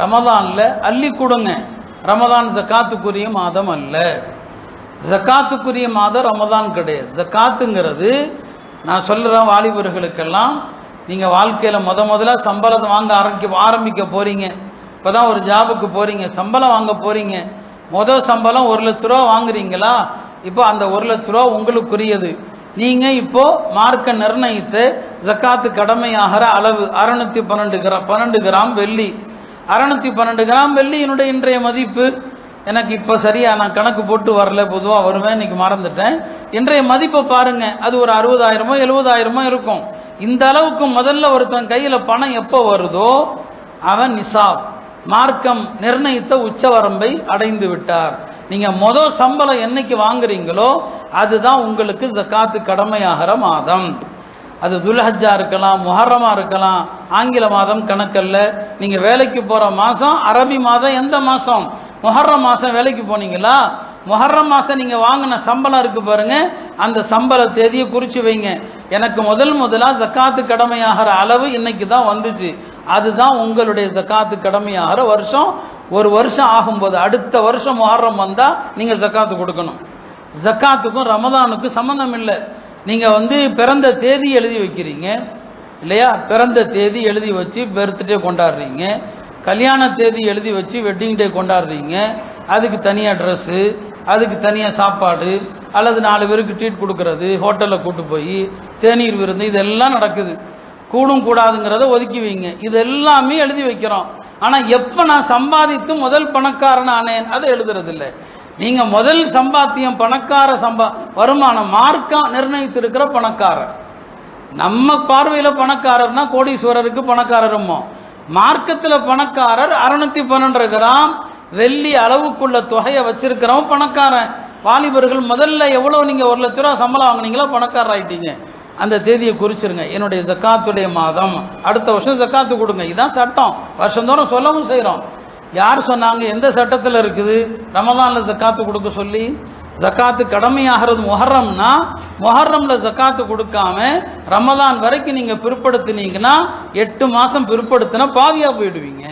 ரமதானில் அள்ளி கொடுங்க. ரமதான் ஜக்காத்துக்குரிய மாதம் அல்ல. ஜக்காத்துக்குரிய மாதம் ரமதான் கிடையாது. ஜக்காத்துங்கிறது நான் சொல்கிறேன் வாலிபர்களுக்கெல்லாம், நீங்கள் வாழ்க்கையில் முதல்ல சம்பளத்தை வாங்க ஆரம்பிக்க போகிறீங்க. இப்போ தான் ஒரு ஜாபுக்கு போகிறீங்க, சம்பளம் வாங்க போகிறீங்க. சம்பளம் 1 லட்ச ரூபா வாங்குறீங்களா? இப்போ அந்த 1 லட்ச ரூபா உங்களுக்குரியது. நீங்கள் இப்போ மார்க்க நிர்ணயித்து ஜக்காத்து கடமையாகிற அளவு 612 கிராம் வெள்ளி. 612 கிராம் வெள்ளியினுடைய இன்றைய மதிப்பு எனக்கு இப்போ சரியா நான் கணக்கு போட்டு வரல, பொதுவாக வருவேன், இன்னைக்கு மறந்துட்டேன். இன்றைய மதிப்பை பாருங்க, அது ஒரு 60,000 70,000 இருக்கும். இந்த அளவுக்கு முதல்ல ஒருத்தன் கையில் பணம் எப்போ வருதோ அவன் நிசாப், மார்க்கம் நிர்ணயித்த உச்சவரம்பை அடைந்து விட்டார். நீங்க சம்பளம் என்னைக்கு வாங்குறீங்களோ அதுதான் உங்களுக்கு ஜக்காத்து கடமையாகிற மாதம். அது துல்ஹஜ்ஜா இருக்கலாம், முஹர்ரமா இருக்கலாம், ஆங்கில மாதம் கணக்கல்ல. நீங்க வேலைக்கு போற மாசம் அரபி மாதம் எந்த மாசம்? முஹர்ரம் மாசம் வேலைக்கு போனீங்களா? முஹர்ரம் மாசம் நீங்க வாங்கின சம்பளம் இருக்கு பாருங்க, அந்த சம்பள தேதியை குறிச்சு வைங்க. எனக்கு முதலா ஜக்காத்து கடமையாகிற அளவு இன்னைக்கு தான் வந்துச்சு, அதுதான் உங்களுடைய ஜக்காத்து கடமையாகிற வருஷம். ஒரு வருஷம் ஆகும்போது அடுத்த வருஷம் முஹர்ரம் வந்தா நீங்க ஜக்காத்து கொடுக்கணும். ஜக்காத்துக்கும் ரமதானுக்கும் சம்பந்தம் இல்லை. நீங்க பிறந்த தேதி எழுதி வைக்கிறீங்க இல்லையா? பிறந்த தேதி எழுதி வச்சு பர்த்டே கொண்டாடுறீங்க, கல்யாண தேதி எழுதி வச்சு வெட்டிங் டே கொண்டாடுறீங்க. அதுக்கு தனியாக ட்ரெஸ்ஸு, அதுக்கு தனியாக சாப்பாடு, அல்லது 4 பேருக்கு ட்ரீட் கொடுக்கறது, ஹோட்டலில் கூட்டு போய் தேநீர் விருந்து, இதெல்லாம் நடக்குது. கூடும் கூடாதுங்கிறத ஒதுக்கி வைங்க. இது எல்லாமே எழுதி வைக்கிறோம். ஆனால் எப்போ நான் சம்பாதித்து முதல் பணக்காரன் ஆனேன் அதை எழுதுறதில்லை. நீங்கள் முதல் சம்பாத்தியம் பணக்கார வருமானம் மார்க்கம் நிர்ணயித்திருக்கிற பணக்காரர். நம்ம பார்வையில் பணக்காரர்னா கோடீஸ்வரருக்கு பணக்காரருமோ, மார்க்கத்தில் பணக்காரர் 612 கிராம் வெள்ளி அளவுக்குள்ள தொகையை வச்சிருக்கிறவன் பணக்காரன். வாலிபர்கள் முதல்ல எவ்வளோ நீங்கள் 1 லட்ச ரூபா சம்பளம் வாங்கினீங்களோ பணக்காரர் ஆயிட்டீங்க. அந்த தேதியை குறிச்சிருங்க. என்னுடைய ஜக்காத்துடைய மாதம், அடுத்த வருஷம் ஜக்காத்து கொடுங்க. இதுதான் சட்டம். வருஷந்தோறும் சொல்லவும் செய்கிறோம். யார் சொன்னாங்க? எந்த சட்டத்தில் இருக்குது ரமதானில் ஜக்காத்து கொடுக்க சொல்லி? ஜக்காத்து கடமையாகிறது முஹர்ரம்னா, முஹர்ரம்ல ஜக்காத்து கொடுக்காம ரமதான் வரைக்கும் நீங்க பிற்படுத்தினீங்கன்னா 8 மாசம் பிற்படுத்தினா பாவியா போயிடுவீங்க.